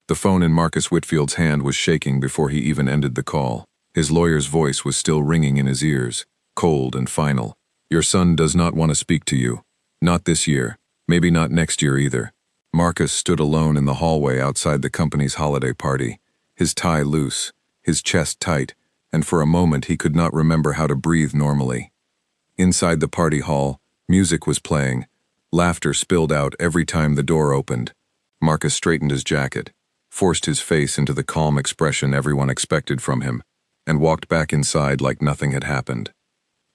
The phone in Marcus Whitfield's hand was shaking before he even ended the call. His lawyer's voice was still ringing in his ears, cold and final. "Your son does not want to speak to you. Not this year. Maybe not next year either." Marcus stood alone in the hallway outside the company's holiday party, his tie loose, his chest tight, and for a moment he could not remember how to breathe normally. Inside the party hall, music was playing. Laughter spilled out every time the door opened. Marcus straightened his jacket, forced his face into the calm expression everyone expected from him, and walked back inside like nothing had happened.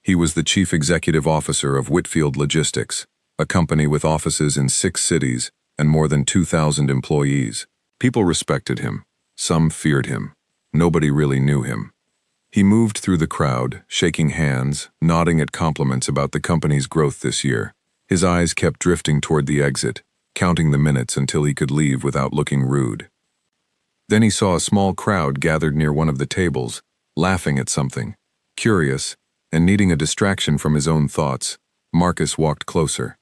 He was the chief executive officer of Whitfield Logistics, a company with offices in 6 cities and more than 2,000 employees. People respected him. Some feared him. Nobody really knew him. He moved through the crowd, shaking hands, nodding at compliments about the company's growth this year. His eyes kept drifting toward the exit, counting the minutes until he could leave without looking rude. Then he saw a small crowd gathered near one of the tables, laughing at something. Curious, and needing a distraction from his own thoughts, Marcus walked closer.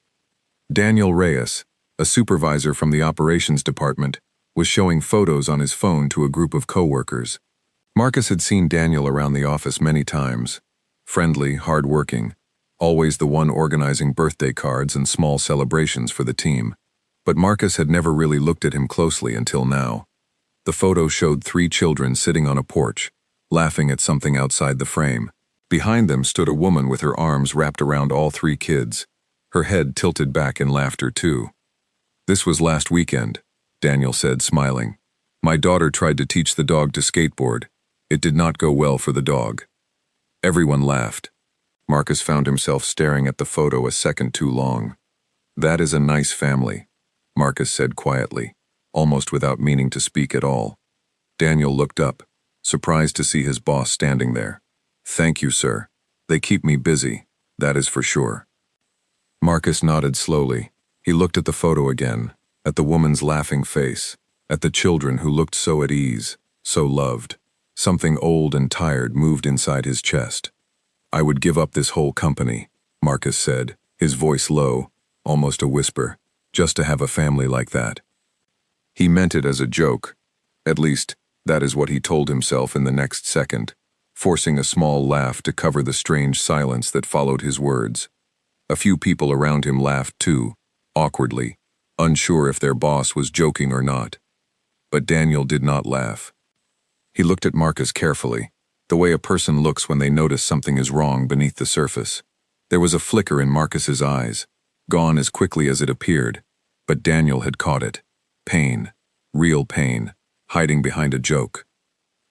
Daniel Reyes, a supervisor from the operations department, was showing photos on his phone to a group of coworkers. Marcus had seen Daniel around the office many times. Friendly, hard-working, always the one organizing birthday cards and small celebrations for the team. But Marcus had never really looked at him closely until now. The photo showed 3 children sitting on a porch, laughing at something outside the frame. Behind them stood a woman with her arms wrapped around all 3 kids, her head tilted back in laughter too. "This was last weekend," Daniel said, smiling. "My daughter tried to teach the dog to skateboard. It did not go well for the dog." Everyone laughed. Marcus found himself staring at the photo a second too long. "That is a nice family," Marcus said quietly, almost without meaning to speak at all. Daniel looked up, surprised to see his boss standing there. "Thank you, sir. They keep me busy, that is for sure." Marcus nodded slowly. He looked at the photo again, at the woman's laughing face, at the children who looked so at ease, so loved. Something old and tired moved inside his chest. "I would give up this whole company," Marcus said, his voice low, almost a whisper, "just to have a family like that." He meant it as a joke. At least, that is what he told himself in the next second, forcing a small laugh to cover the strange silence that followed his words. A few people around him laughed too, awkwardly, unsure if their boss was joking or not. But Daniel did not laugh. He looked at Marcus carefully, the way a person looks when they notice something is wrong beneath the surface. There was a flicker in Marcus's eyes, gone as quickly as it appeared, but Daniel had caught it. Pain, real pain, hiding behind a joke.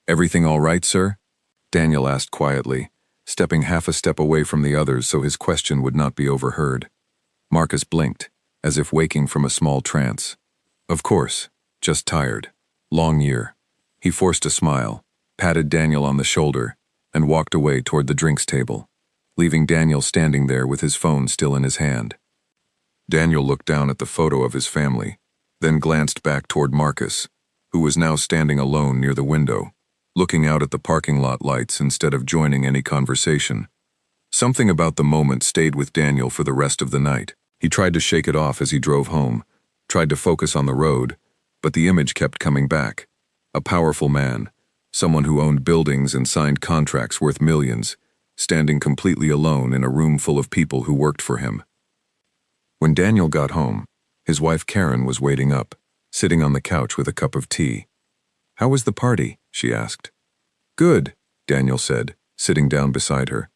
"Everything all right, sir?" Daniel asked quietly, stepping half a step away from the others so his question would not be overheard. Marcus blinked, as if waking from a small trance. "Of course, just tired. Long year." He forced a smile, patted Daniel on the shoulder, and walked away toward the drinks table, leaving Daniel standing there with his phone still in his hand. Daniel looked down at the photo of his family, then glanced back toward Marcus, who was now standing alone near the window, looking out at the parking lot lights instead of joining any conversation. Something about the moment stayed with Daniel for the rest of the night. He tried to shake it off as he drove home, tried to focus on the road, but the image kept coming back. A powerful man, someone who owned buildings and signed contracts worth millions, standing completely alone in a room full of people who worked for him. When Daniel got home, his wife Karen was waiting up, sitting on the couch with a cup of tea. "How was the party?" she asked. "Good," Daniel said, sitting down beside her.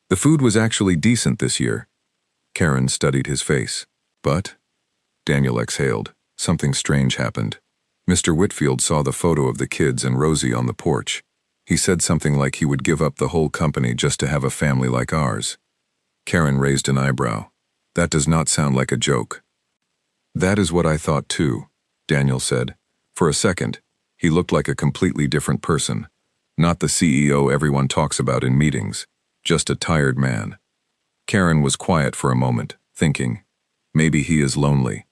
"The food was actually decent this year." Karen studied his face. "But," Daniel exhaled, "something strange happened. Mr. Whitfield saw the photo of the kids and Rosie on the porch. He said something like he would give up the whole company just to have a family like ours." Karen raised an eyebrow. "That does not sound like a joke." "That is what I thought too," Daniel said. For a second, he looked like a completely different person. Not the CEO everyone talks about in meetings, just a tired man. Karen was quiet for a moment, thinking, maybe he is lonely.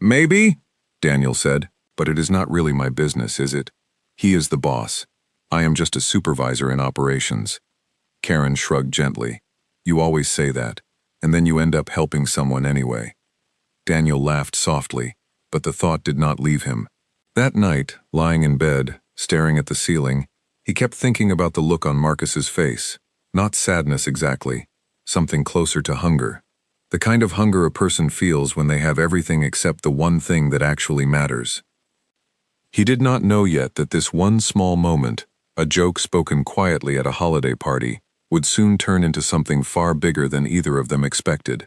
"Maybe," Daniel said, "but it is not really my business, is it? He is the boss. I am just a supervisor in operations." Karen shrugged gently. "You always say that, and then you end up helping someone anyway." Daniel laughed softly, but the thought did not leave him. That night, lying in bed, staring at the ceiling, he kept thinking about the look on Marcus's face. Not sadness exactly, something closer to hunger. The kind of hunger a person feels when they have everything except the one thing that actually matters. He did not know yet that this one small moment, a joke spoken quietly at a holiday party, would soon turn into something far bigger than either of them expected.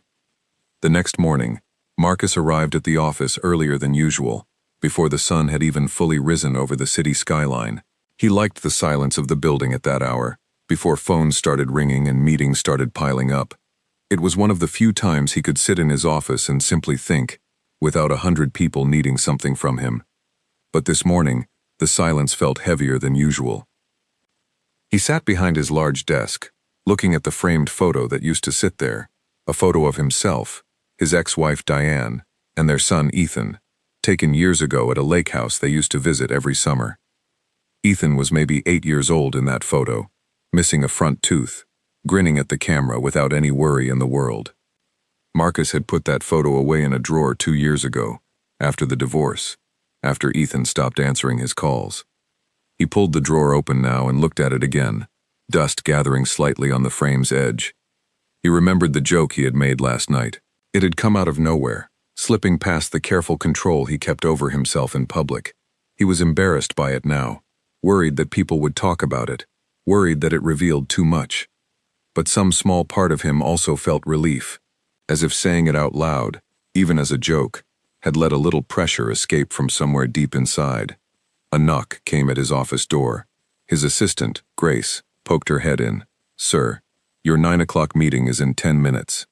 The next morning, Marcus arrived at the office earlier than usual, before the sun had even fully risen over the city skyline. He liked the silence of the building at that hour, before phones started ringing and meetings started piling up. It was one of the few times he could sit in his office and simply think, without 100 people needing something from him. But this morning, the silence felt heavier than usual. He sat behind his large desk, looking at the framed photo that used to sit there, a photo of himself, his ex-wife Diane, and their son Ethan, taken years ago at a lake house they used to visit every summer. Ethan was maybe 8 years old in that photo, missing a front tooth, grinning at the camera without any worry in the world. Marcus had put that photo away in a drawer 2 years ago, after the divorce, after Ethan stopped answering his calls. He pulled the drawer open now and looked at it again, dust gathering slightly on the frame's edge. He remembered the joke he had made last night. It had come out of nowhere, slipping past the careful control he kept over himself in public. He was embarrassed by it now, worried that people would talk about it, worried that it revealed too much. But some small part of him also felt relief, as if saying it out loud, even as a joke, had let a little pressure escape from somewhere deep inside. A knock came at his office door. His assistant, Grace, poked her head in. "Sir, your 9 o'clock meeting is in 10 minutes.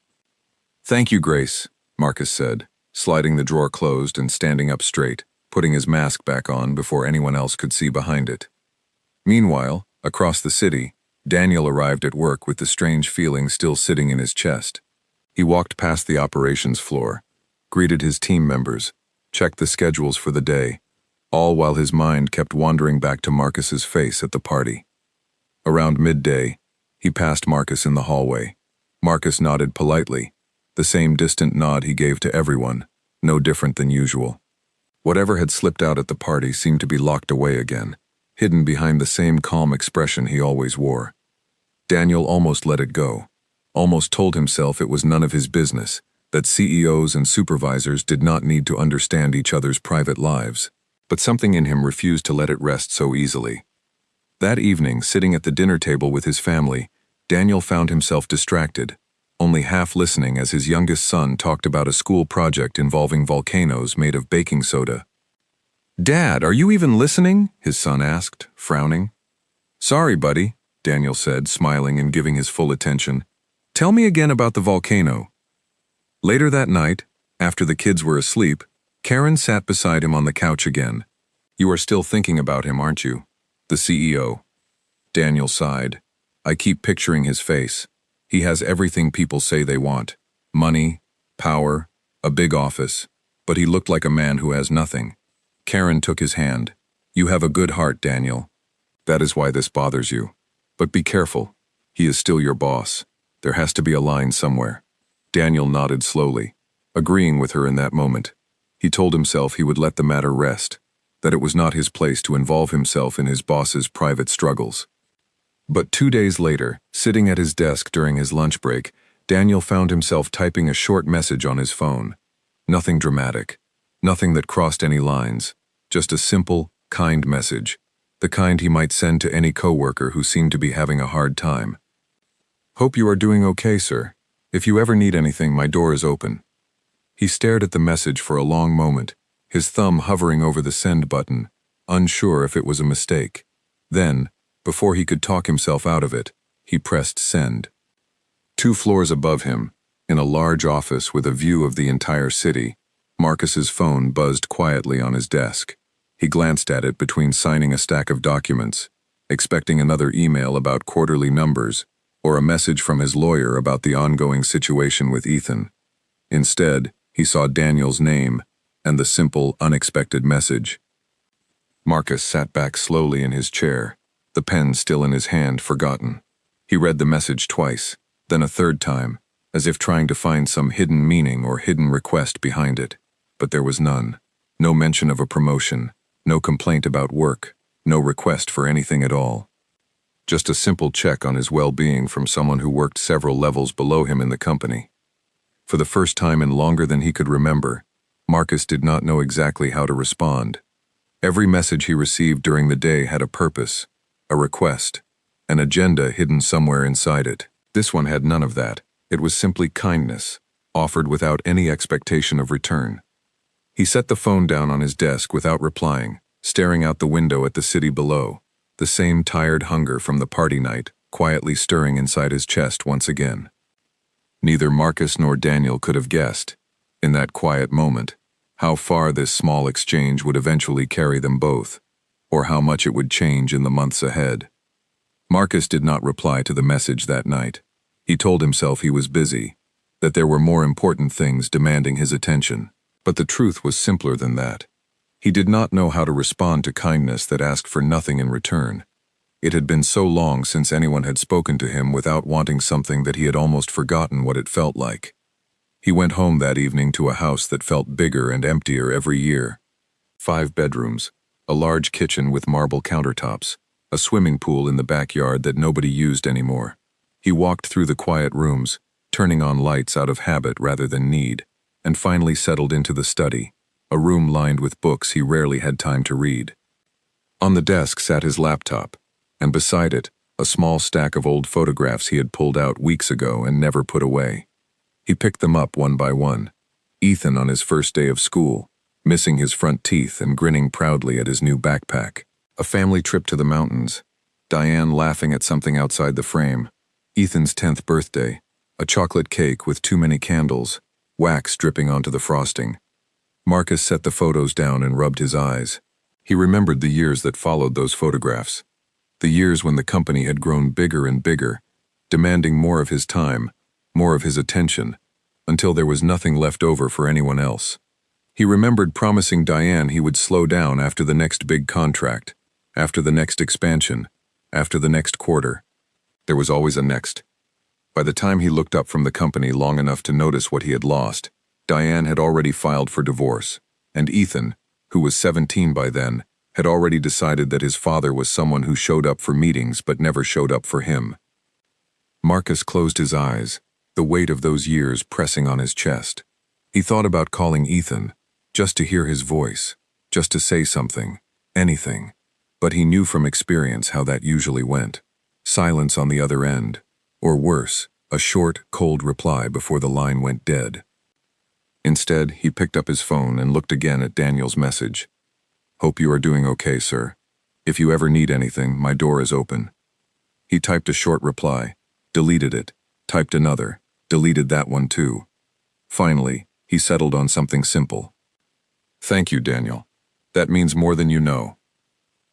"Thank you, Grace," Marcus said, sliding the drawer closed and standing up straight, putting his mask back on before anyone else could see behind it. Meanwhile, across the city, Daniel arrived at work with the strange feeling still sitting in his chest. He walked past the operations floor, greeted his team members, checked the schedules for the day, all while his mind kept wandering back to Marcus's face at the party. Around midday, he passed Marcus in the hallway. Marcus nodded politely, the same distant nod he gave to everyone, no different than usual. Whatever had slipped out at the party seemed to be locked away again, hidden behind the same calm expression he always wore. Daniel almost let it go, almost told himself it was none of his business, that CEOs and supervisors did not need to understand each other's private lives, but something in him refused to let it rest so easily. That evening, sitting at the dinner table with his family, Daniel found himself distracted, only half listening as his youngest son talked about a school project involving volcanoes made of baking soda. "Dad, are you even listening?" his son asked, frowning. "Sorry, buddy," Daniel said, smiling and giving his full attention. "Tell me again about the volcano." Later that night, after the kids were asleep, Karen sat beside him on the couch again. "You are still thinking about him, aren't you? The CEO." Daniel sighed. "I keep picturing his face. He has everything people say they want. Money, power, a big office. But he looked like a man who has nothing." Karen took his hand. "You have a good heart, Daniel. That is why this bothers you. But be careful. He is still your boss. There has to be a line somewhere." Daniel nodded slowly, agreeing with her in that moment. He told himself he would let the matter rest, that it was not his place to involve himself in his boss's private struggles. But 2 days later, sitting at his desk during his lunch break, Daniel found himself typing a short message on his phone. Nothing dramatic, nothing that crossed any lines, just a simple, kind message, the kind he might send to any coworker who seemed to be having a hard time. "Hope you are doing okay, sir. If you ever need anything, my door is open." He stared at the message for a long moment, his thumb hovering over the send button, unsure if it was a mistake. Then, before he could talk himself out of it, he pressed send. 2 floors above him, in a large office with a view of the entire city, Marcus's phone buzzed quietly on his desk. He glanced at it between signing a stack of documents, expecting another email about quarterly numbers, or a message from his lawyer about the ongoing situation with Ethan. Instead, he saw Daniel's name and the simple, unexpected message. Marcus sat back slowly in his chair, the pen still in his hand, forgotten. He read the message twice, then a third time, as if trying to find some hidden meaning or hidden request behind it. But there was none. No mention of a promotion, No complaint about work, no request for anything at all. Just a simple check on his well-being from someone who worked several levels below him in the company. For the first time in longer than he could remember, Marcus did not know exactly how to respond. Every message he received during the day had a purpose, a request, an agenda hidden somewhere inside it. This one had none of that. It was simply kindness, offered without any expectation of return. He set the phone down on his desk without replying, staring out the window at the city below, the same tired hunger from the party night quietly stirring inside his chest once again. Neither Marcus nor Daniel could have guessed, in that quiet moment, how far this small exchange would eventually carry them both, or how much it would change in the months ahead. Marcus did not reply to the message that night. He told himself he was busy, that there were more important things demanding his attention. But the truth was simpler than that. He did not know how to respond to kindness that asked for nothing in return. It had been so long since anyone had spoken to him without wanting something that he had almost forgotten what it felt like. He went home that evening to a house that felt bigger and emptier every year. 5 bedrooms, a large kitchen with marble countertops, a swimming pool in the backyard that nobody used anymore. He walked through the quiet rooms, turning on lights out of habit rather than need, and finally settled into the study, a room lined with books he rarely had time to read. On the desk sat his laptop, and beside it, a small stack of old photographs he had pulled out weeks ago and never put away. He picked them up one by one. Ethan on his first day of school, missing his front teeth and grinning proudly at his new backpack. A family trip to the mountains. Diane laughing at something outside the frame. Ethan's 10th birthday. A chocolate cake with too many candles. Wax dripping onto the frosting. Marcus set the photos down and rubbed his eyes. He remembered the years that followed those photographs. The years when the company had grown bigger and bigger, demanding more of his time, more of his attention, until there was nothing left over for anyone else. He remembered promising Diane he would slow down after the next big contract, after the next expansion, after the next quarter. There was always a next. By the time he looked up from the company long enough to notice what he had lost, Diane had already filed for divorce, and Ethan, who was 17 by then, had already decided that his father was someone who showed up for meetings but never showed up for him. Marcus closed his eyes, the weight of those years pressing on his chest. He thought about calling Ethan, just to hear his voice, just to say something, anything. But he knew from experience how that usually went. Silence on the other end. Or worse, a short, cold reply before the line went dead. Instead, he picked up his phone and looked again at Daniel's message. "Hope you are doing okay, sir. If you ever need anything, my door is open." He typed a short reply, deleted it, typed another, deleted that one too. Finally, he settled on something simple. "Thank you, Daniel. That means more than you know."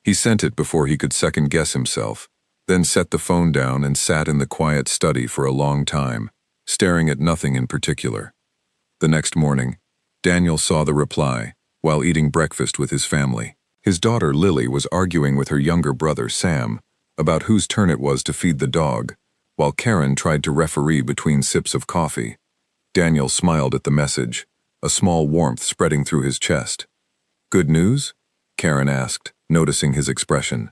He sent it before he could second-guess himself, then set the phone down and sat in the quiet study for a long time, staring at nothing in particular. The next morning, Daniel saw the reply while eating breakfast with his family. His daughter Lily was arguing with her younger brother Sam about whose turn it was to feed the dog, while Karen tried to referee between sips of coffee. Daniel smiled at the message, a small warmth spreading through his chest. "Good news?" Karen asked, noticing his expression.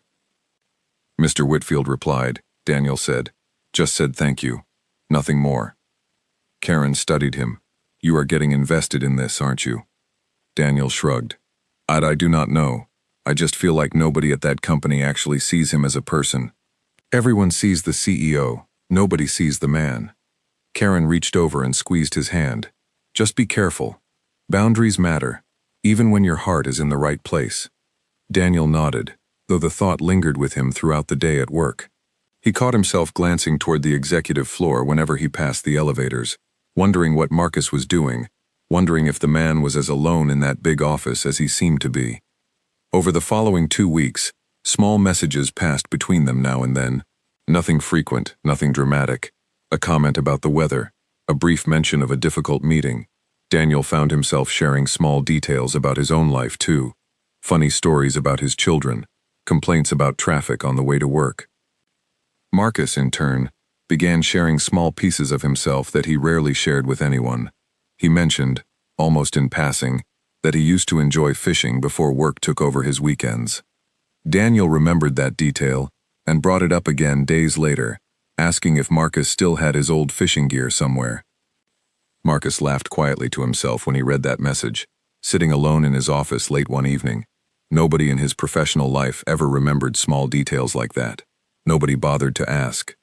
"Mr. Whitfield replied," Daniel said. "Just said thank you. Nothing more." Karen studied him. "You are getting invested in this, aren't you?" Daniel shrugged. I do not know. I just feel like nobody at that company actually sees him as a person. Everyone sees the CEO. Nobody sees the man." Karen reached over and squeezed his hand. "Just be careful. Boundaries matter, even when your heart is in the right place." Daniel nodded, though the thought lingered with him throughout the day at work. He caught himself glancing toward the executive floor whenever he passed the elevators, wondering what Marcus was doing, wondering if the man was as alone in that big office as he seemed to be. Over the following 2 weeks, small messages passed between them now and then. Nothing frequent, nothing dramatic. A comment about the weather, a brief mention of a difficult meeting. Daniel found himself sharing small details about his own life too. Funny stories about his children, complaints about traffic on the way to work. Marcus, in turn, began sharing small pieces of himself that he rarely shared with anyone. He mentioned, almost in passing, that he used to enjoy fishing before work took over his weekends. Daniel remembered that detail and brought it up again days later, asking if Marcus still had his old fishing gear somewhere. Marcus laughed quietly to himself when he read that message, sitting alone in his office late one evening. Nobody in his professional life ever remembered small details like that. Nobody bothered to ask.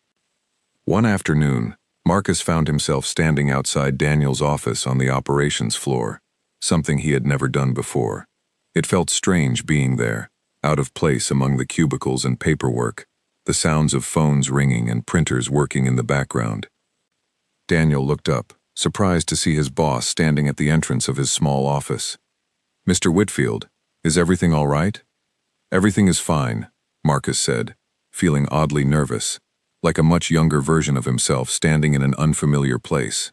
One afternoon, Marcus found himself standing outside Daniel's office on the operations floor, something he had never done before. It felt strange being there, out of place among the cubicles and paperwork, the sounds of phones ringing and printers working in the background. Daniel looked up, surprised to see his boss standing at the entrance of his small office. "Mr. Whitfield, is everything all right?" "Everything is fine," Marcus said, feeling oddly nervous, like a much younger version of himself standing in an unfamiliar place.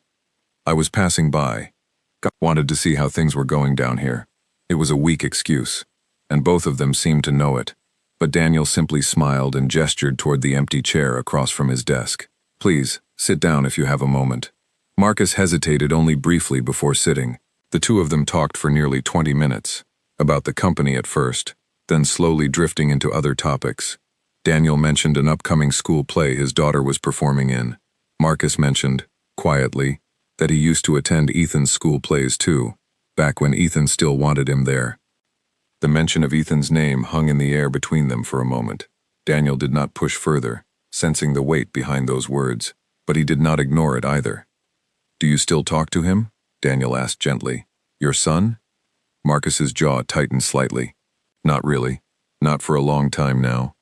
"I was passing by. Wanted to see how things were going down here." It was a weak excuse, and both of them seemed to know it, but Daniel simply smiled and gestured toward the empty chair across from his desk. "Please, sit down if you have a moment." Marcus hesitated only briefly before sitting. The two of them talked for nearly 20 minutes, about the company at first, then slowly drifting into other topics. Daniel mentioned an upcoming school play his daughter was performing in. Marcus mentioned, quietly, that he used to attend Ethan's school plays too, back when Ethan still wanted him there. The mention of Ethan's name hung in the air between them for a moment. Daniel did not push further, sensing the weight behind those words, but he did not ignore it either. "Do you still talk to him?" Daniel asked gently. "Your son?" Marcus's jaw tightened slightly. "Not really. Not for a long time now."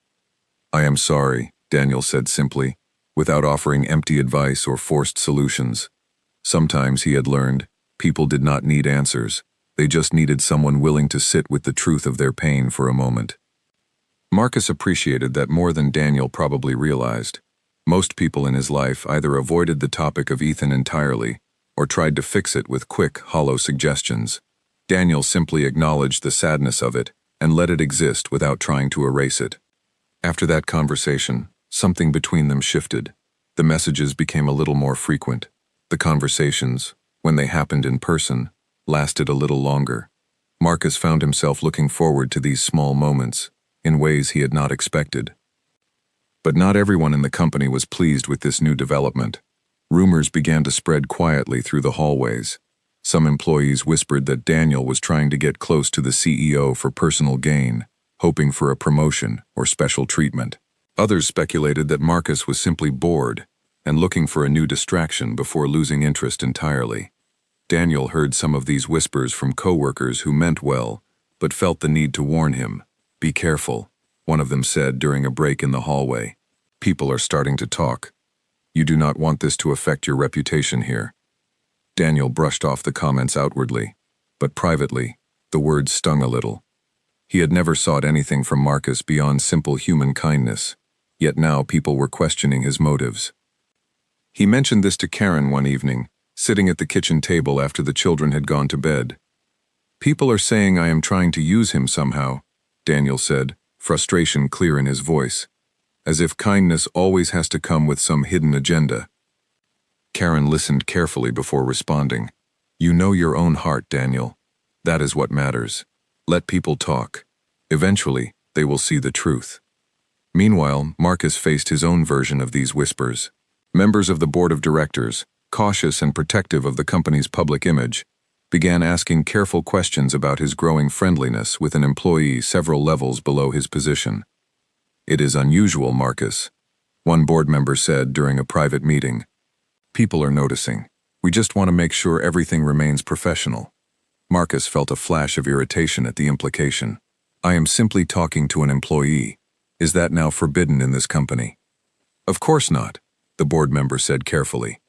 "I am sorry," Daniel said simply, without offering empty advice or forced solutions. Sometimes, he had learned, people did not need answers. They just needed someone willing to sit with the truth of their pain for a moment. Marcus appreciated that more than Daniel probably realized. Most people in his life either avoided the topic of Ethan entirely or tried to fix it with quick, hollow suggestions. Daniel simply acknowledged the sadness of it and let it exist without trying to erase it. After that conversation, something between them shifted. The messages became a little more frequent. The conversations, when they happened in person, lasted a little longer. Marcus found himself looking forward to these small moments, in ways he had not expected. But not everyone in the company was pleased with this new development. Rumors began to spread quietly through the hallways. Some employees whispered that Daniel was trying to get close to the CEO for personal gain, hoping for a promotion or special treatment. Others speculated that Marcus was simply bored and looking for a new distraction before losing interest entirely. Daniel heard some of these whispers from coworkers who meant well, but felt the need to warn him. "Be careful," one of them said during a break in the hallway. "People are starting to talk. You do not want this to affect your reputation here." Daniel brushed off the comments outwardly, but privately, the words stung a little. He had never sought anything from Marcus beyond simple human kindness, yet now people were questioning his motives. He mentioned this to Karen one evening, sitting at the kitchen table after the children had gone to bed. "People are saying I am trying to use him somehow," Daniel said, frustration clear in his voice, as if kindness always has to come with some hidden agenda. Karen listened carefully before responding. "You know your own heart, Daniel. That is what matters. Let people talk. Eventually, they will see the truth." Meanwhile, Marcus faced his own version of these whispers. Members of the board of directors, cautious and protective of the company's public image, began asking careful questions about his growing friendliness with an employee several levels below his position. "It is unusual, Marcus," one board member said during a private meeting. "People are noticing. We just want to make sure everything remains professional." Marcus felt a flash of irritation at the implication. "I am simply talking to an employee. Is that now forbidden in this company?" "Of course not," the board member said carefully.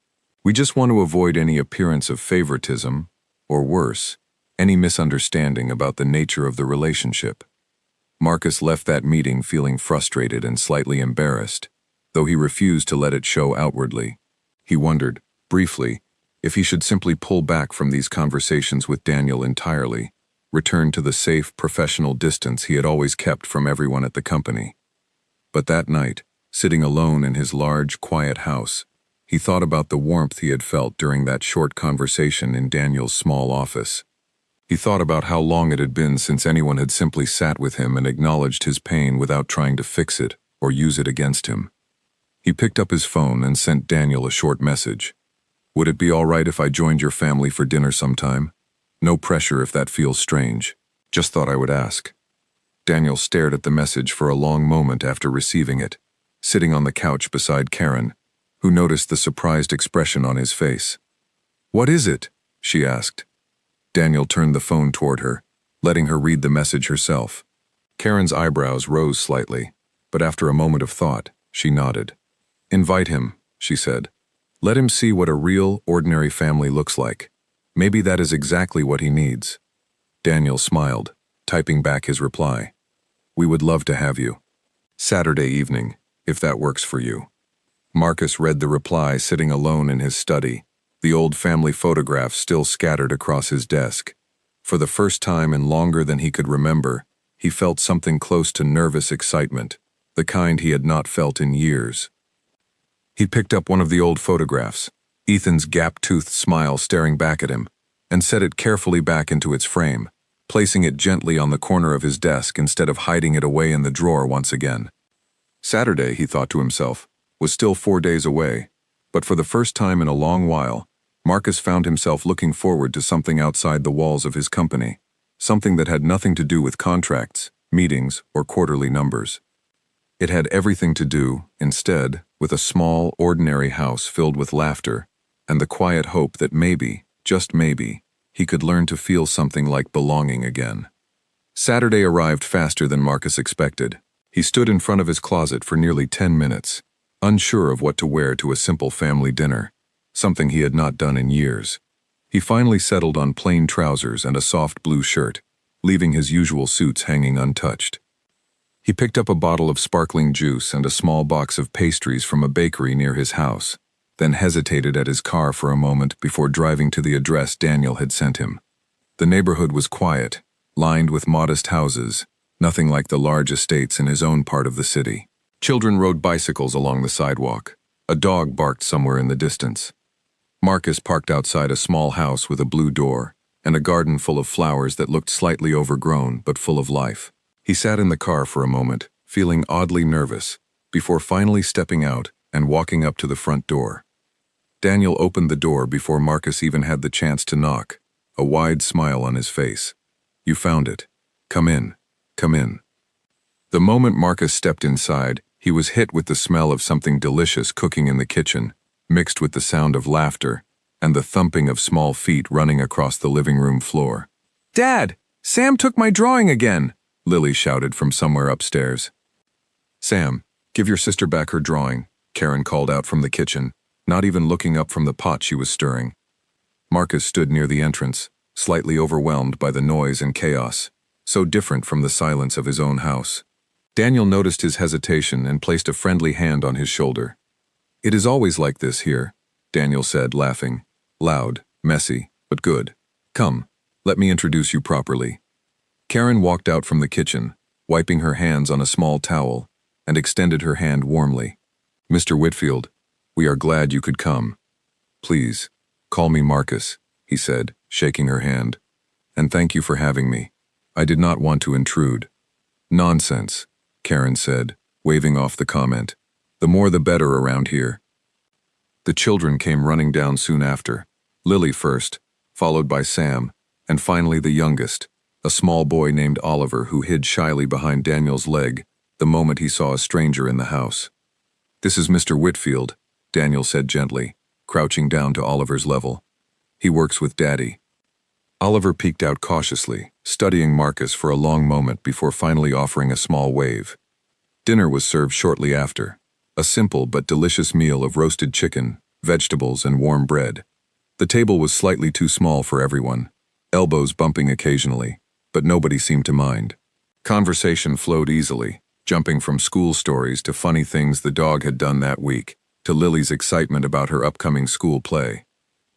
"We just want to avoid any appearance of favoritism, or worse, any misunderstanding about the nature of the relationship." Marcus left that meeting feeling frustrated and slightly embarrassed, though he refused to let it show outwardly. He wondered, briefly, if he should simply pull back from these conversations with Daniel entirely, return to the safe, professional distance he had always kept from everyone at the company. But that night, sitting alone in his large, quiet house, he thought about the warmth he had felt during that short conversation in Daniel's small office. He thought about how long it had been since anyone had simply sat with him and acknowledged his pain without trying to fix it or use it against him. He picked up his phone and sent Daniel a short message. Would it be all right if I joined your family for dinner sometime? No pressure if that feels strange. Just thought I would ask. Daniel stared at the message for a long moment after receiving it, sitting on the couch beside Karen, who noticed the surprised expression on his face. What is it? She asked. Daniel turned the phone toward her, letting her read the message herself. Karen's eyebrows rose slightly, but after a moment of thought, she nodded. Invite him, she said. Let him see what a real, ordinary family looks like. Maybe that is exactly what he needs. Daniel smiled, typing back his reply. We would love to have you. Saturday evening, if that works for you. Marcus read the reply sitting alone in his study, the old family photographs still scattered across his desk. For the first time and longer than he could remember, he felt something close to nervous excitement, the kind he had not felt in years. He picked up one of the old photographs, Ethan's gap-toothed smile staring back at him, and set it carefully back into its frame, placing it gently on the corner of his desk instead of hiding it away in the drawer once again. Saturday, he thought to himself, was still 4 days away, but for the first time in a long while, Marcus found himself looking forward to something outside the walls of his company, something that had nothing to do with contracts, meetings, or quarterly numbers. It had everything to do, instead, with a small, ordinary house filled with laughter and the quiet hope that maybe, just maybe, he could learn to feel something like belonging again. Saturday arrived faster than Marcus expected. He stood in front of his closet for nearly 10 minutes, unsure of what to wear to a simple family dinner, something he had not done in years. He finally settled on plain trousers and a soft blue shirt, leaving his usual suits hanging untouched. He picked up a bottle of sparkling juice and a small box of pastries from a bakery near his house, then hesitated at his car for a moment before driving to the address Daniel had sent him. The neighborhood was quiet, lined with modest houses, nothing like the large estates in his own part of the city. Children rode bicycles along the sidewalk. A dog barked somewhere in the distance. Marcus parked outside a small house with a blue door and a garden full of flowers that looked slightly overgrown but full of life. He sat in the car for a moment, feeling oddly nervous, before finally stepping out and walking up to the front door. Daniel opened the door before Marcus even had the chance to knock, a wide smile on his face. You found it. Come in. Come in. The moment Marcus stepped inside, he was hit with the smell of something delicious cooking in the kitchen, mixed with the sound of laughter and the thumping of small feet running across the living room floor. Dad! Sam took my drawing again! Lily shouted from somewhere upstairs. Sam, give your sister back her drawing, Karen called out from the kitchen, not even looking up from the pot she was stirring. Marcus stood near the entrance, slightly overwhelmed by the noise and chaos, so different from the silence of his own house. Daniel noticed his hesitation and placed a friendly hand on his shoulder. It is always like this here, Daniel said, laughing. Loud, messy, but good. Come, let me introduce you properly. Karen walked out from the kitchen, wiping her hands on a small towel, and extended her hand warmly. Mr. Whitfield, we are glad you could come. Please, call me Marcus, he said, shaking her hand. And thank you for having me. I did not want to intrude. Nonsense, Karen said, waving off the comment. The more the better around here. The children came running down soon after, Lily first, followed by Sam, and finally the youngest, a small boy named Oliver who hid shyly behind Daniel's leg the moment he saw a stranger in the house. This is Mr. Whitfield, Daniel said gently, crouching down to Oliver's level. He works with Daddy. Oliver peeked out cautiously, studying Marcus for a long moment before finally offering a small wave. Dinner was served shortly after, a simple but delicious meal of roasted chicken, vegetables, and warm bread. The table was slightly too small for everyone, elbows bumping occasionally, but nobody seemed to mind. Conversation flowed easily, jumping from school stories to funny things the dog had done that week, to Lily's excitement about her upcoming school play.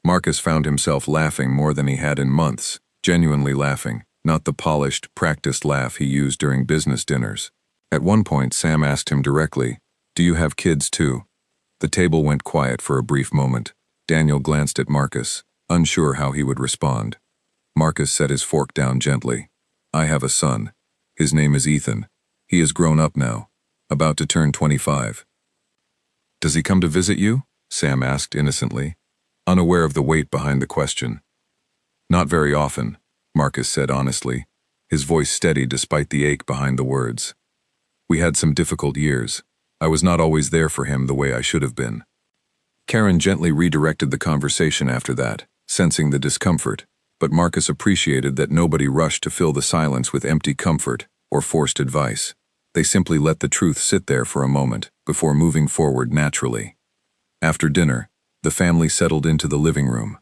Marcus found himself laughing more than he had in months, genuinely laughing, not the polished, practiced laugh he used during business dinners. At one point, Sam asked him directly, "Do you have kids too?" The table went quiet for a brief moment. Daniel glanced at Marcus, unsure how he would respond. Marcus set his fork down gently. I have a son. His name is Ethan. He is grown up now, about to turn 25. Does he come to visit you? Sam asked innocently, unaware of the weight behind the question. Not very often, Marcus said honestly, his voice steady despite the ache behind the words. We had some difficult years. I was not always there for him the way I should have been. Karen gently redirected the conversation after that, sensing the discomfort, but Marcus appreciated that nobody rushed to fill the silence with empty comfort or forced advice. They simply let the truth sit there for a moment before moving forward naturally. After dinner, the family settled into the living room.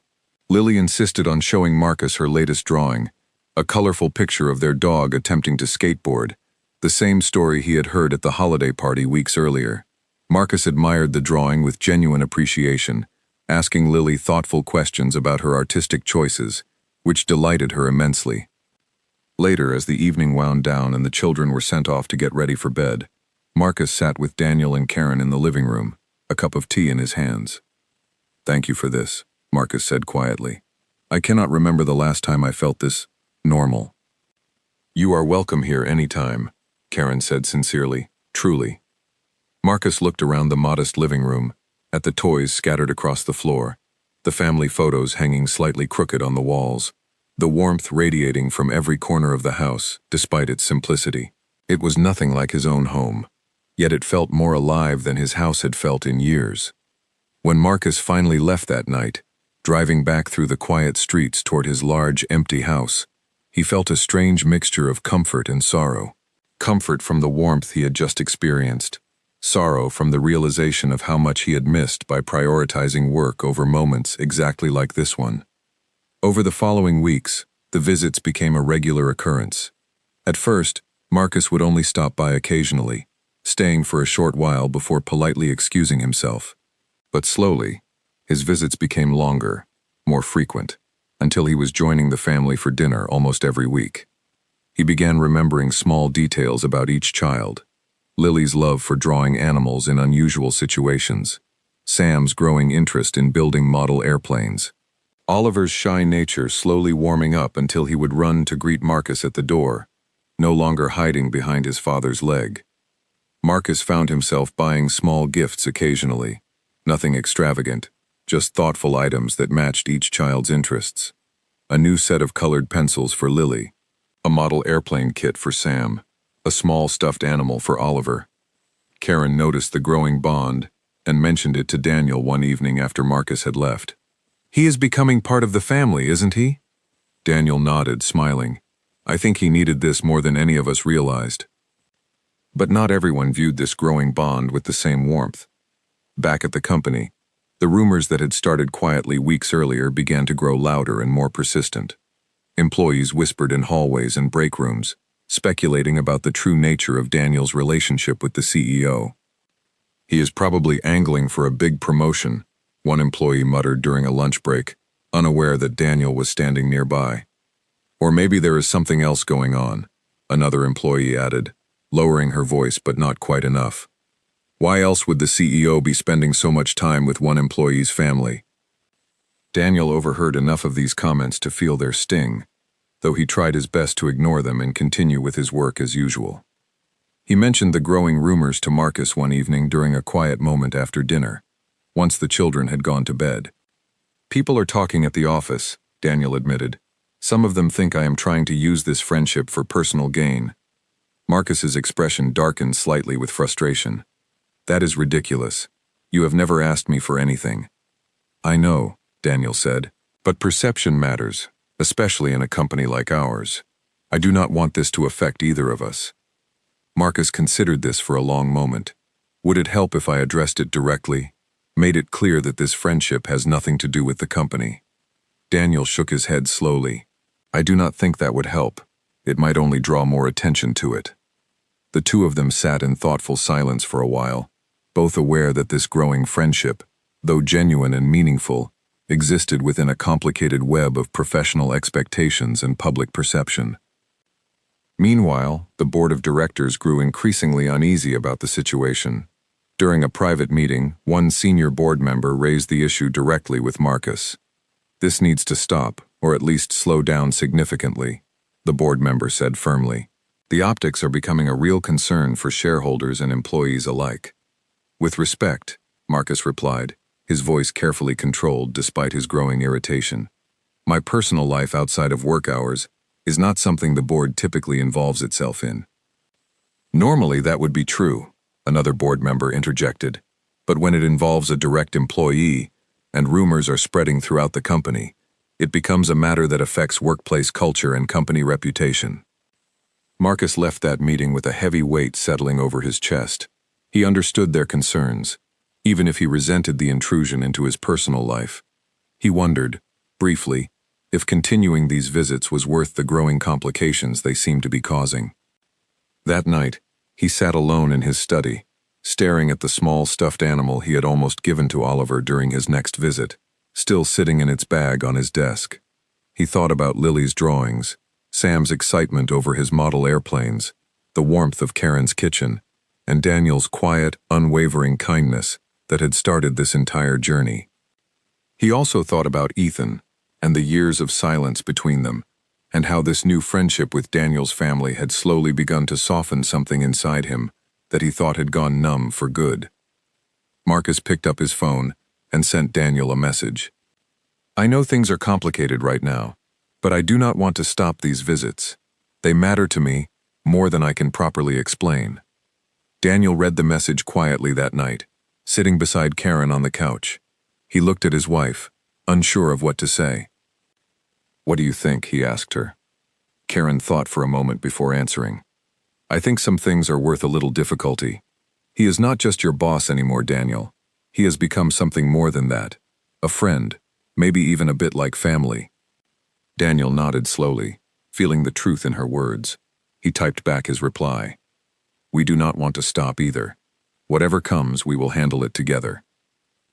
Lily insisted on showing Marcus her latest drawing, a colorful picture of their dog attempting to skateboard, the same story he had heard at the holiday party weeks earlier. Marcus admired the drawing with genuine appreciation, asking Lily thoughtful questions about her artistic choices, which delighted her immensely. Later, as the evening wound down and the children were sent off to get ready for bed, Marcus sat with Daniel and Karen in the living room, a cup of tea in his hands. Thank you for this, Marcus said quietly. I cannot remember the last time I felt this normal. You are welcome here anytime, Karen said sincerely, truly. Marcus looked around the modest living room, at the toys scattered across the floor, the family photos hanging slightly crooked on the walls, the warmth radiating from every corner of the house, despite its simplicity. It was nothing like his own home, yet it felt more alive than his house had felt in years. When Marcus finally left that night, driving back through the quiet streets toward his large, empty house, he felt a strange mixture of comfort and sorrow. Comfort from the warmth he had just experienced, sorrow from the realization of how much he had missed by prioritizing work over moments exactly like this one. Over the following weeks, the visits became a regular occurrence. At first, Marcus would only stop by occasionally, staying for a short while before politely excusing himself. But slowly, his visits became longer, more frequent, until he was joining the family for dinner almost every week. He began remembering small details about each child: Lily's love for drawing animals in unusual situations, Sam's growing interest in building model airplanes, Oliver's shy nature slowly warming up until he would run to greet Marcus at the door, no longer hiding behind his father's leg. Marcus found himself buying small gifts occasionally, nothing extravagant, just thoughtful items that matched each child's interests. A new set of colored pencils for Lily, a model airplane kit for Sam, a small stuffed animal for Oliver. Karen noticed the growing bond and mentioned it to Daniel one evening after Marcus had left. He is becoming part of the family, isn't he? Daniel nodded, smiling. I think he needed this more than any of us realized. But not everyone viewed this growing bond with the same warmth. Back at the company, the rumors that had started quietly weeks earlier began to grow louder and more persistent. Employees whispered in hallways and break rooms, speculating about the true nature of Daniel's relationship with the CEO. He is probably angling for a big promotion, one employee muttered during a lunch break, unaware that Daniel was standing nearby. Or maybe there is something else going on, another employee added, lowering her voice but not quite enough. Why else would the CEO be spending so much time with one employee's family? Daniel overheard enough of these comments to feel their sting, though he tried his best to ignore them and continue with his work as usual. He mentioned the growing rumors to Marcus one evening during a quiet moment after dinner, once the children had gone to bed. People are talking at the office, Daniel admitted. Some of them think I am trying to use this friendship for personal gain. Marcus's expression darkened slightly with frustration. That is ridiculous. You have never asked me for anything. I know, Daniel said, but perception matters, especially in a company like ours. I do not want this to affect either of us. Marcus considered this for a long moment. Would it help if I addressed it directly? Made it clear that this friendship has nothing to do with the company. Daniel shook his head slowly. I do not think that would help. It might only draw more attention to it. The two of them sat in thoughtful silence for a while, both aware that this growing friendship, though genuine and meaningful, existed within a complicated web of professional expectations and public perception. Meanwhile, the board of directors grew increasingly uneasy about the situation. During a private meeting, one senior board member raised the issue directly with Marcus. This needs to stop, or at least slow down significantly, the board member said firmly. The optics are becoming a real concern for shareholders and employees alike. With respect, Marcus replied, his voice carefully controlled despite his growing irritation. My personal life outside of work hours is not something the board typically involves itself in. Normally that would be true, another board member interjected, but when it involves a direct employee and rumors are spreading throughout the company, it becomes a matter that affects workplace culture and company reputation. Marcus left that meeting with a heavy weight settling over his chest. He understood their concerns, even if he resented the intrusion into his personal life. He wondered, briefly, if continuing these visits was worth the growing complications they seemed to be causing. That night, he sat alone in his study, staring at the small stuffed animal he had almost given to Oliver during his next visit, still sitting in its bag on his desk. He thought about Lily's drawings, Sam's excitement over his model airplanes, the warmth of Karen's kitchen, and Daniel's quiet, unwavering kindness that had started this entire journey. He also thought about Ethan and the years of silence between them, and how this new friendship with Daniel's family had slowly begun to soften something inside him that he thought had gone numb for good. Marcus picked up his phone and sent Daniel a message. I know things are complicated right now, but I do not want to stop these visits. They matter to me more than I can properly explain. Daniel read the message quietly that night, sitting beside Karen on the couch. He looked at his wife, unsure of what to say. What do you think? He asked her. Karen thought for a moment before answering. I think some things are worth a little difficulty. He is not just your boss anymore, Daniel. He has become something more than that. A friend, maybe even a bit like family. Daniel nodded slowly, feeling the truth in her words. He typed back his reply. We do not want to stop either. Whatever comes, we will handle it together.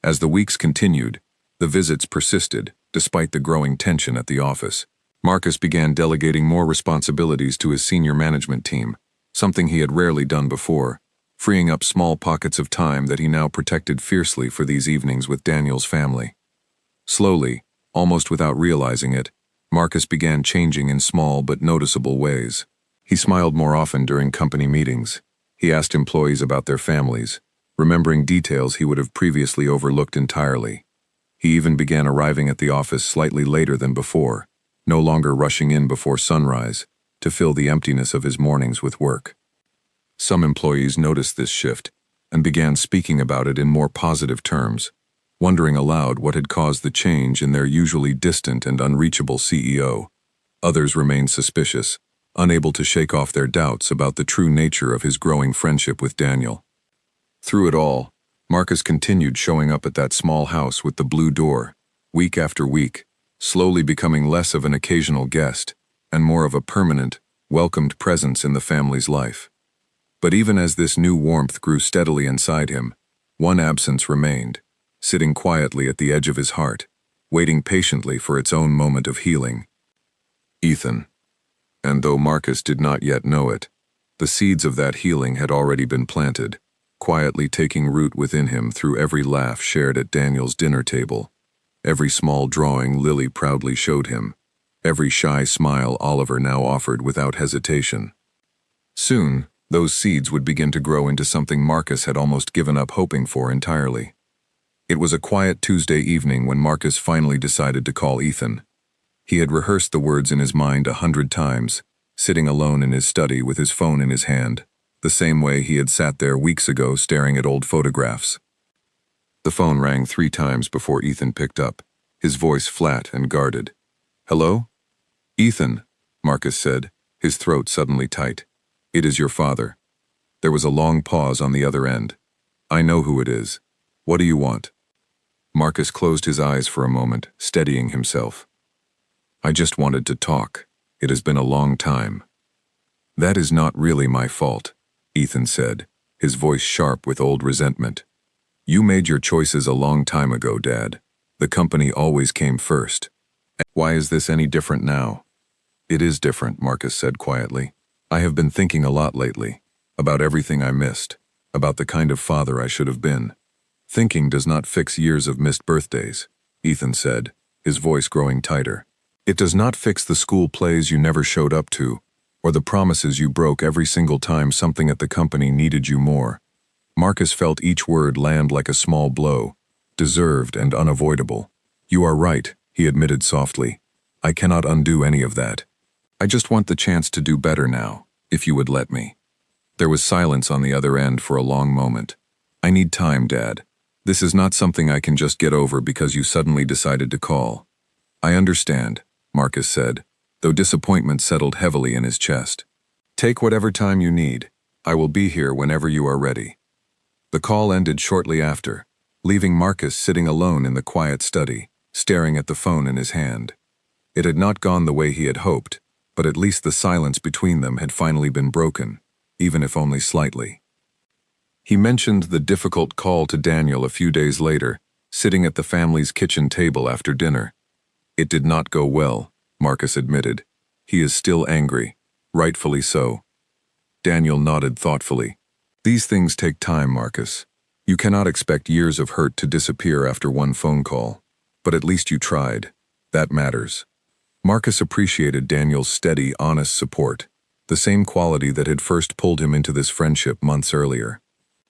As the weeks continued, the visits persisted, despite the growing tension at the office. Marcus began delegating more responsibilities to his senior management team, something he had rarely done before, freeing up small pockets of time that he now protected fiercely for these evenings with Daniel's family. Slowly, almost without realizing it, Marcus began changing in small but noticeable ways. He smiled more often during company meetings. He asked employees about their families, remembering details he would have previously overlooked entirely. He even began arriving at the office slightly later than before, no longer rushing in before sunrise to fill the emptiness of his mornings with work. Some employees noticed this shift and began speaking about it in more positive terms, wondering aloud what had caused the change in their usually distant and unreachable CEO. Others remained suspicious, unable to shake off their doubts about the true nature of his growing friendship with Daniel. Through it all, Marcus continued showing up at that small house with the blue door, week after week, slowly becoming less of an occasional guest and more of a permanent, welcomed presence in the family's life. But even as this new warmth grew steadily inside him, one absence remained, sitting quietly at the edge of his heart, waiting patiently for its own moment of healing. Ethan. And though Marcus did not yet know it, the seeds of that healing had already been planted, quietly taking root within him through every laugh shared at Daniel's dinner table, every small drawing Lily proudly showed him, every shy smile Oliver now offered without hesitation. Soon, those seeds would begin to grow into something Marcus had almost given up hoping for entirely. It was a quiet Tuesday evening when Marcus finally decided to call Ethan. He had rehearsed the words in his mind 100 times, sitting alone in his study with his phone in his hand, the same way he had sat there weeks ago staring at old photographs. The phone rang 3 times before Ethan picked up, his voice flat and guarded. Hello? Ethan, Marcus said, his throat suddenly tight. It is your father. There was a long pause on the other end. I know who it is. What do you want? Marcus closed his eyes for a moment, steadying himself. I just wanted to talk. It has been a long time. That is not really my fault, Ethan said, his voice sharp with old resentment. You made your choices a long time ago, Dad. The company always came first. Why is this any different now? It is different, Marcus said quietly. I have been thinking a lot lately, about everything I missed, about the kind of father I should have been. Thinking does not fix years of missed birthdays, Ethan said, his voice growing tighter. It does not fix the school plays you never showed up to, or the promises you broke every single time something at the company needed you more. Marcus felt each word land like a small blow, deserved and unavoidable. You are right, he admitted softly. I cannot undo any of that. I just want the chance to do better now, if you would let me. There was silence on the other end for a long moment. I need time, Dad. This is not something I can just get over because you suddenly decided to call. I understand, Marcus said, though disappointment settled heavily in his chest. Take whatever time you need. I will be here whenever you are ready. The call ended shortly after, leaving Marcus sitting alone in the quiet study, staring at the phone in his hand. It had not gone the way he had hoped, but at least the silence between them had finally been broken, even if only slightly. He mentioned the difficult call to Daniel a few days later, sitting at the family's kitchen table after dinner. It did not go well, Marcus admitted. He is still angry, rightfully so. Daniel nodded thoughtfully. These things take time, Marcus. You cannot expect years of hurt to disappear after one phone call. But at least you tried. That matters. Marcus appreciated Daniel's steady, honest support, the same quality that had first pulled him into this friendship months earlier.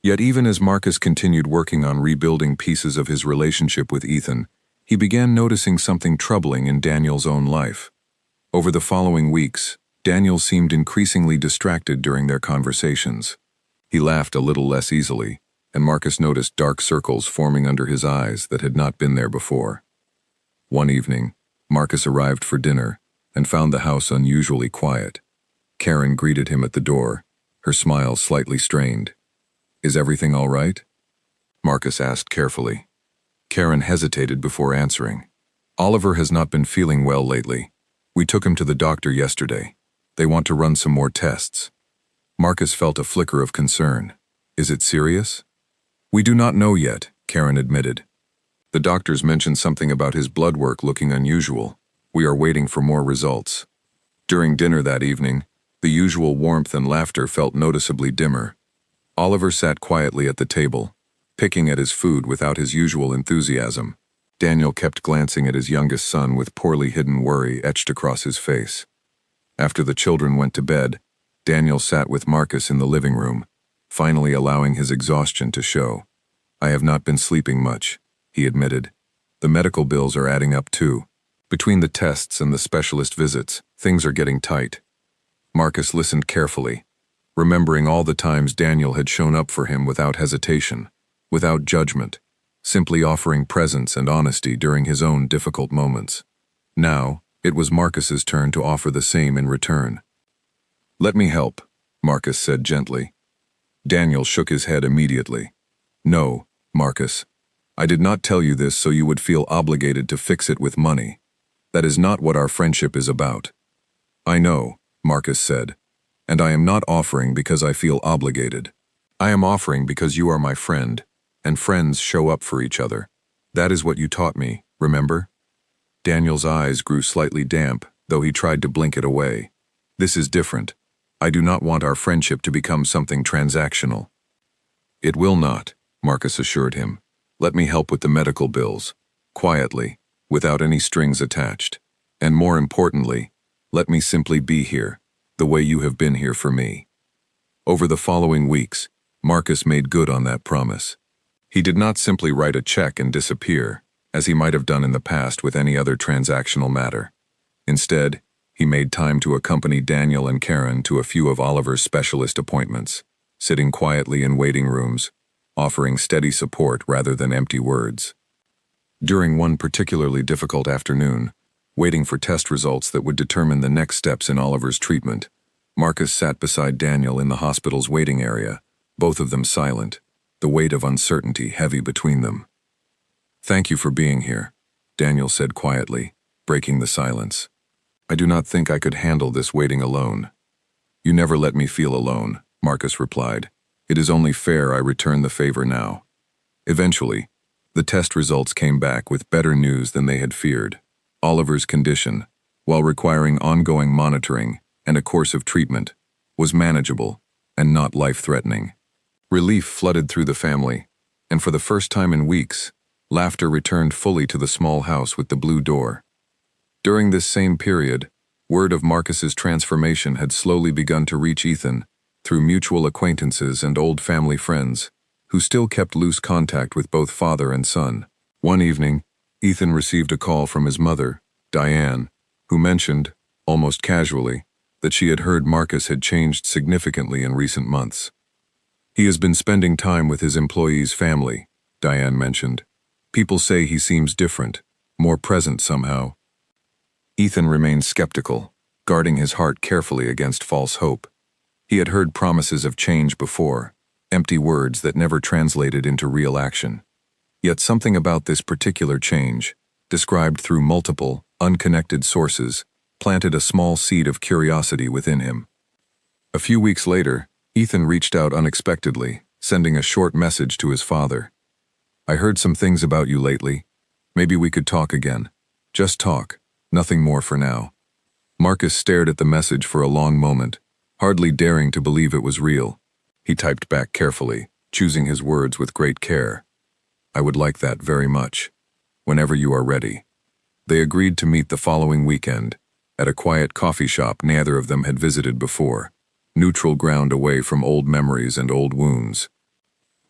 Yet even as Marcus continued working on rebuilding pieces of his relationship with Ethan, he began noticing something troubling in Daniel's own life. Over the following weeks, Daniel seemed increasingly distracted during their conversations. He laughed a little less easily, and Marcus noticed dark circles forming under his eyes that had not been there before. One evening, Marcus arrived for dinner and found the house unusually quiet. Karen greeted him at the door, her smile slightly strained. Is everything all right? Marcus asked carefully. Karen hesitated before answering. Oliver has not been feeling well lately. We took him to the doctor yesterday. They want to run some more tests. Marcus felt a flicker of concern. Is it serious? We do not know yet, Karen admitted. The doctors mentioned something about his blood work looking unusual. We are waiting for more results. During dinner that evening, the usual warmth and laughter felt noticeably dimmer. Oliver sat quietly at the table, picking at his food without his usual enthusiasm. Daniel kept glancing at his youngest son with poorly hidden worry etched across his face. After the children went to bed, Daniel sat with Marcus in the living room, finally allowing his exhaustion to show. I have not been sleeping much, he admitted. The medical bills are adding up too. Between the tests and the specialist visits, things are getting tight. Marcus listened carefully, remembering all the times Daniel had shown up for him without hesitation, without judgment, simply offering presence and honesty during his own difficult moments. Now, it was Marcus's turn to offer the same in return. Let me help, Marcus said gently. Daniel shook his head immediately. No, Marcus. I did not tell you this so you would feel obligated to fix it with money. That is not what our friendship is about. I know, Marcus said, and I am not offering because I feel obligated. I am offering because you are my friend, and friends show up for each other. That is what you taught me, remember? Daniel's eyes grew slightly damp, though he tried to blink it away. This is different. I do not want our friendship to become something transactional. It will not, Marcus assured him. Let me help with the medical bills, quietly, without any strings attached. And more importantly, let me simply be here, the way you have been here for me. Over the following weeks, Marcus made good on that promise. He did not simply write a check and disappear, as he might have done in the past with any other transactional matter. Instead, he made time to accompany Daniel and Karen to a few of Oliver's specialist appointments, sitting quietly in waiting rooms, offering steady support rather than empty words. During one particularly difficult afternoon, waiting for test results that would determine the next steps in Oliver's treatment, Marcus sat beside Daniel in the hospital's waiting area, both of them silent, the weight of uncertainty heavy between them. Thank you for being here, Daniel said quietly, breaking the silence. I do not think I could handle this waiting alone. You never let me feel alone, Marcus replied. It is only fair I return the favor now. Eventually, the test results came back with better news than they had feared. Oliver's condition, while requiring ongoing monitoring and a course of treatment, was manageable and not life-threatening. Relief flooded through the family, and for the first time in weeks, laughter returned fully to the small house with the blue door. During this same period, word of Marcus's transformation had slowly begun to reach Ethan through mutual acquaintances and old family friends, who still kept loose contact with both father and son. One evening, Ethan received a call from his mother, Diane, who mentioned, almost casually, that she had heard Marcus had changed significantly in recent months. He has been spending time with his employees' family, Diane mentioned. People say he seems different, more present somehow. Ethan remained skeptical, guarding his heart carefully against false hope. He had heard promises of change before, empty words that never translated into real action. Yet something about this particular change, described through multiple, unconnected sources, planted a small seed of curiosity within him. A few weeks later, Ethan reached out unexpectedly, sending a short message to his father. "I heard some things about you lately. Maybe we could talk again. Just talk, nothing more for now." Marcus stared at the message for a long moment, hardly daring to believe it was real. He typed back carefully, choosing his words with great care. "I would like that very much. Whenever you are ready." They agreed to meet the following weekend, at a quiet coffee shop neither of them had visited before, neutral ground away from old memories and old wounds.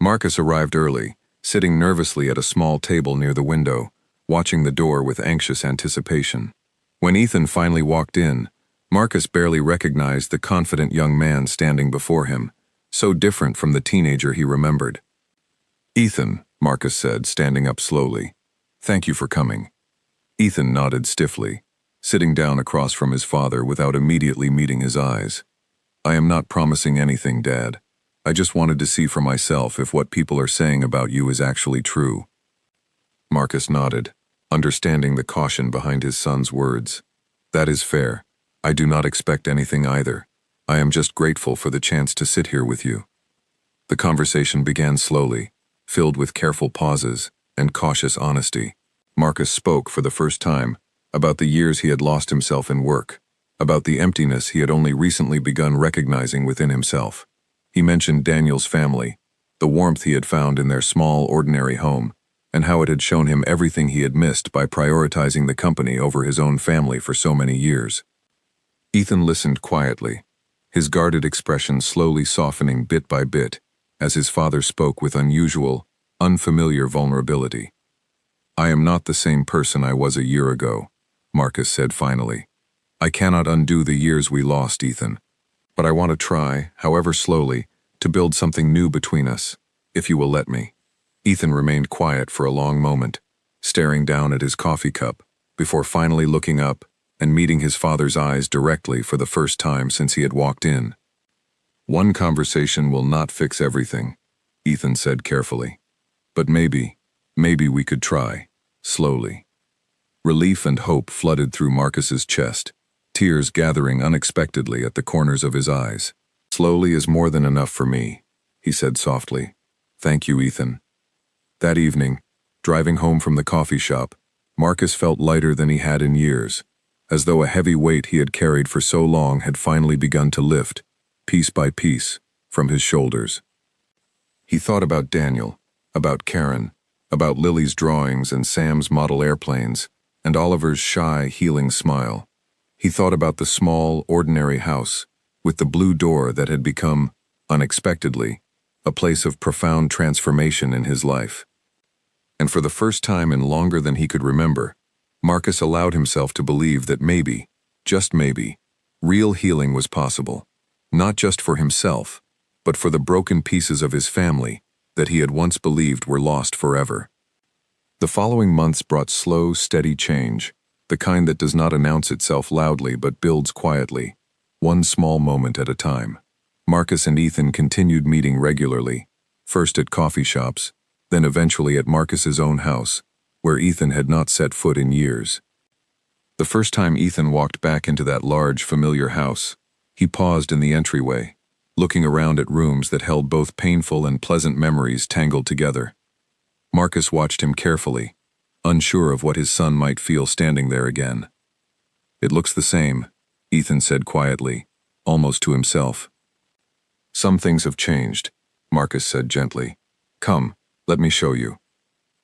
Marcus arrived early, sitting nervously at a small table near the window, watching the door with anxious anticipation. When Ethan finally walked in, Marcus barely recognized the confident young man standing before him, so different from the teenager he remembered. "Ethan," Marcus said, standing up slowly. "Thank you for coming." Ethan nodded stiffly, sitting down across from his father without immediately meeting his eyes. "I am not promising anything, Dad. I just wanted to see for myself if what people are saying about you is actually true." Marcus nodded, understanding the caution behind his son's words. "That is fair. I do not expect anything either. I am just grateful for the chance to sit here with you." The conversation began slowly, filled with careful pauses and cautious honesty. Marcus spoke for the first time about the years he had lost himself in work, about the emptiness he had only recently begun recognizing within himself. He mentioned Daniel's family, the warmth he had found in their small, ordinary home, and how it had shown him everything he had missed by prioritizing the company over his own family for so many years. Ethan listened quietly, his guarded expression slowly softening bit by bit as his father spoke with unusual, unfamiliar vulnerability. "I am not the same person I was a year ago," Marcus said finally. "I cannot undo the years we lost, Ethan. But I want to try, however slowly, to build something new between us, if you will let me." Ethan remained quiet for a long moment, staring down at his coffee cup, before finally looking up and meeting his father's eyes directly for the first time since he had walked in. "One conversation will not fix everything," Ethan said carefully. "But maybe we could try, slowly." Relief and hope flooded through Marcus's chest, tears gathering unexpectedly at the corners of his eyes. "Slowly is more than enough for me," he said softly. "Thank you, Ethan." That evening, driving home from the coffee shop, Marcus felt lighter than he had in years, as though a heavy weight he had carried for so long had finally begun to lift, piece by piece, from his shoulders. He thought about Daniel, about Karen, about Lily's drawings and Sam's model airplanes, and Oliver's shy, healing smile. He thought about the small, ordinary house, with the blue door that had become, unexpectedly, a place of profound transformation in his life. And for the first time in longer than he could remember, Marcus allowed himself to believe that maybe, just maybe, real healing was possible, not just for himself, but for the broken pieces of his family that he had once believed were lost forever. The following months brought slow, steady change, the kind that does not announce itself loudly but builds quietly, one small moment at a time. Marcus and Ethan continued meeting regularly, first at coffee shops, then eventually at Marcus's own house, where Ethan had not set foot in years. The first time Ethan walked back into that large, familiar house, he paused in the entryway, looking around at rooms that held both painful and pleasant memories tangled together. Marcus watched him carefully, unsure of what his son might feel standing there again. "It looks the same," Ethan said quietly, almost to himself. "Some things have changed," Marcus said gently. "Come, let me show you."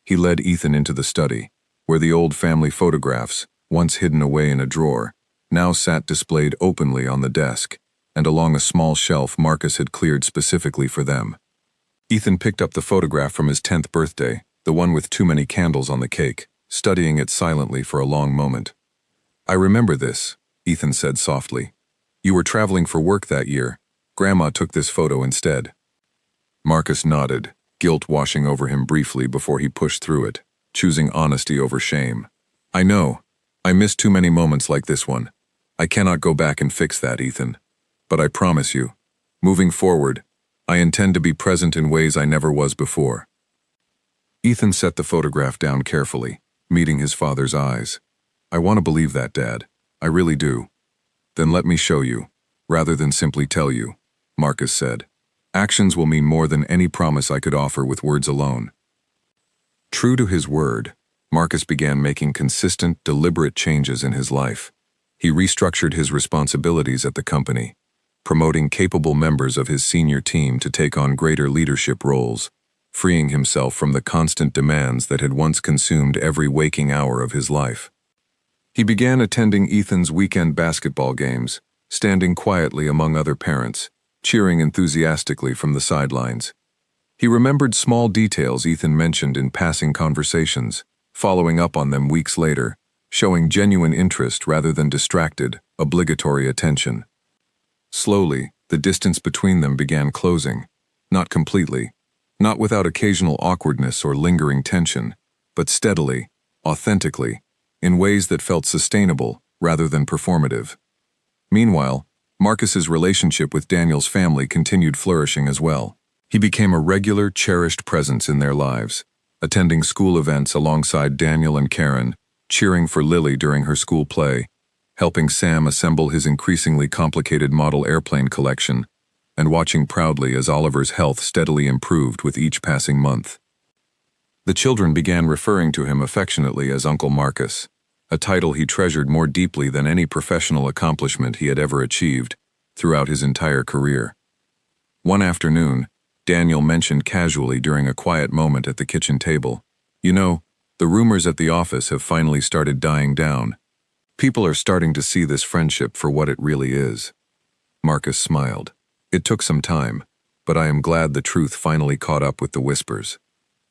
He led Ethan into the study, where the old family photographs, once hidden away in a drawer, now sat displayed openly on the desk, and along a small shelf Marcus had cleared specifically for them. Ethan picked up the photograph from his 10th birthday, the one with too many candles on the cake, studying it silently for a long moment. "I remember this," Ethan said softly. "You were traveling for work that year. Grandma took this photo instead." Marcus nodded, guilt washing over him briefly before he pushed through it, choosing honesty over shame. "I know. I missed too many moments like this one. I cannot go back and fix that, Ethan. But I promise you, moving forward, I intend to be present in ways I never was before." Ethan set the photograph down carefully, meeting his father's eyes. "I want to believe that, Dad. I really do." "Then let me show you, rather than simply tell you," Marcus said. "Actions will mean more than any promise I could offer with words alone." True to his word, Marcus began making consistent, deliberate changes in his life. He restructured his responsibilities at the company, promoting capable members of his senior team to take on greater leadership roles, freeing himself from the constant demands that had once consumed every waking hour of his life. He began attending Ethan's weekend basketball games, standing quietly among other parents, cheering enthusiastically from the sidelines. He remembered small details Ethan mentioned in passing conversations, following up on them weeks later, showing genuine interest rather than distracted, obligatory attention. Slowly, the distance between them began closing, not completely, not without occasional awkwardness or lingering tension, but steadily, authentically, in ways that felt sustainable rather than performative. Meanwhile, Marcus's relationship with Daniel's family continued flourishing as well. He became a regular, cherished presence in their lives, attending school events alongside Daniel and Karen, cheering for Lily during her school play, helping Sam assemble his increasingly complicated model airplane collection, and watching proudly as Oliver's health steadily improved with each passing month. The children began referring to him affectionately as Uncle Marcus, a title he treasured more deeply than any professional accomplishment he had ever achieved throughout his entire career. One afternoon, Daniel mentioned casually during a quiet moment at the kitchen table, "You know, the rumors at the office have finally started dying down. People are starting to see this friendship for what it really is." Marcus smiled. "It took some time, but I am glad the truth finally caught up with the whispers."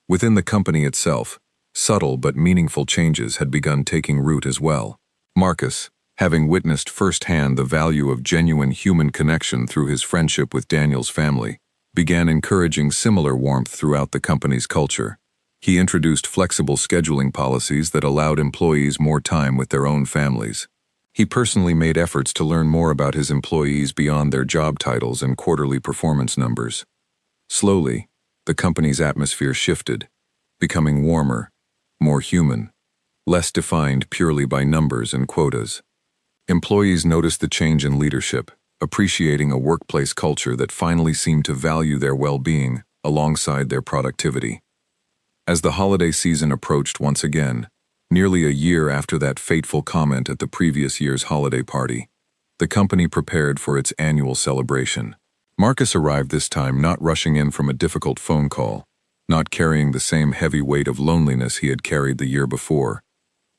Within the company itself, subtle but meaningful changes had begun taking root as well. Marcus, having witnessed firsthand the value of genuine human connection through his friendship with Daniel's family, began encouraging similar warmth throughout the company's culture. He introduced flexible scheduling policies that allowed employees more time with their own families. He personally made efforts to learn more about his employees beyond their job titles and quarterly performance numbers. Slowly, the company's atmosphere shifted, becoming warmer, more human, less defined purely by numbers and quotas. Employees noticed the change in leadership, appreciating a workplace culture that finally seemed to value their well-being alongside their productivity. As the holiday season approached once again, nearly a year after that fateful comment at the previous year's holiday party, the company prepared for its annual celebration. Marcus arrived this time not rushing in from a difficult phone call, not carrying the same heavy weight of loneliness he had carried the year before.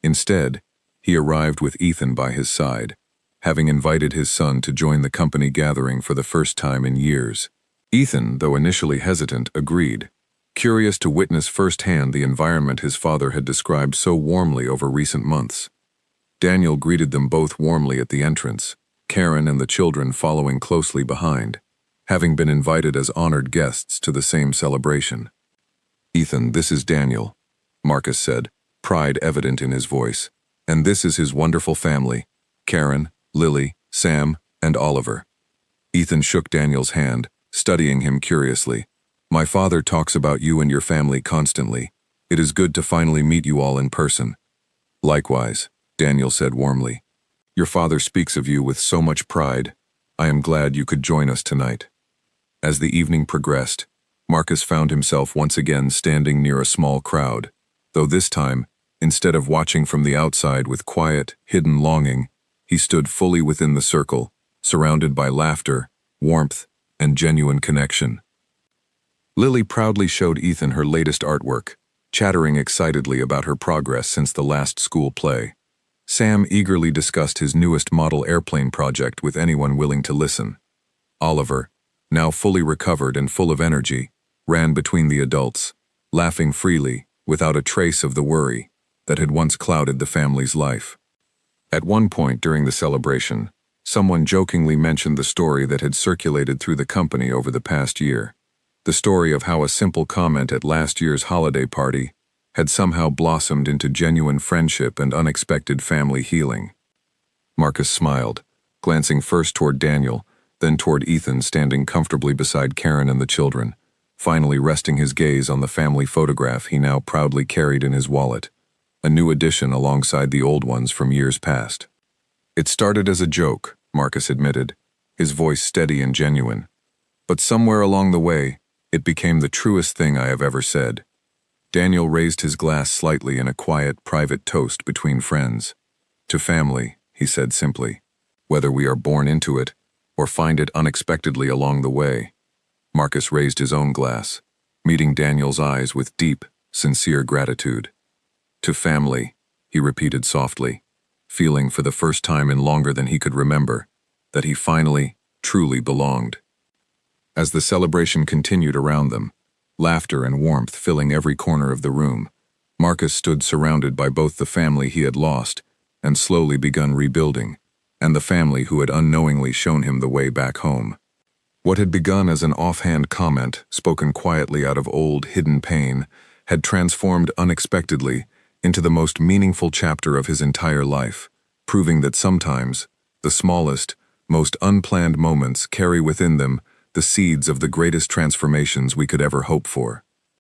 Instead, he arrived with Ethan by his side, having invited his son to join the company gathering for the first time in years. Ethan, though initially hesitant, agreed, curious to witness firsthand the environment his father had described so warmly over recent months. Daniel greeted them both warmly at the entrance, Karen and the children following closely behind, having been invited as honored guests to the same celebration. "Ethan, this is Daniel," Marcus said, pride evident in his voice. "And this is his wonderful family, Karen, Lily, Sam, and Oliver." Ethan shook Daniel's hand, studying him curiously. "My father talks about you and your family constantly. It is good to finally meet you all in person." "Likewise," Daniel said warmly. "Your father speaks of you with so much pride. I am glad you could join us tonight." As the evening progressed, Marcus found himself once again standing near a small crowd, though this time, instead of watching from the outside with quiet, hidden longing, he stood fully within the circle, surrounded by laughter, warmth, and genuine connection. Lily proudly showed Ethan her latest artwork, chattering excitedly about her progress since the last school play. Sam eagerly discussed his newest model airplane project with anyone willing to listen. Oliver, now fully recovered and full of energy, ran between the adults, laughing freely, without a trace of the worry that had once clouded the family's life. At one point during the celebration, someone jokingly mentioned the story that had circulated through the company over the past year. The story of how a simple comment at last year's holiday party had somehow blossomed into genuine friendship and unexpected family healing. Marcus smiled, glancing first toward Daniel, then toward Ethan standing comfortably beside Karen and the children, finally resting his gaze on the family photograph he now proudly carried in his wallet, a new addition alongside the old ones from years past. It started as a joke, Marcus admitted, his voice steady and genuine. But somewhere along the way, it became the truest thing I have ever said. Daniel raised his glass slightly in a quiet, private toast between friends. To family, he said simply, whether we are born into it or find it unexpectedly along the way. Marcus raised his own glass, meeting Daniel's eyes with deep, sincere gratitude. To family, he repeated softly, feeling for the first time in longer than he could remember that he finally, truly belonged. As the celebration continued around them, laughter and warmth filling every corner of the room, Marcus stood surrounded by both the family he had lost and slowly begun rebuilding, and the family who had unknowingly shown him the way back home. What had begun as an offhand comment, spoken quietly out of old, hidden pain, had transformed unexpectedly into the most meaningful chapter of his entire life, proving that sometimes the smallest, most unplanned moments carry within them the seeds of the greatest transformations we could ever hope for.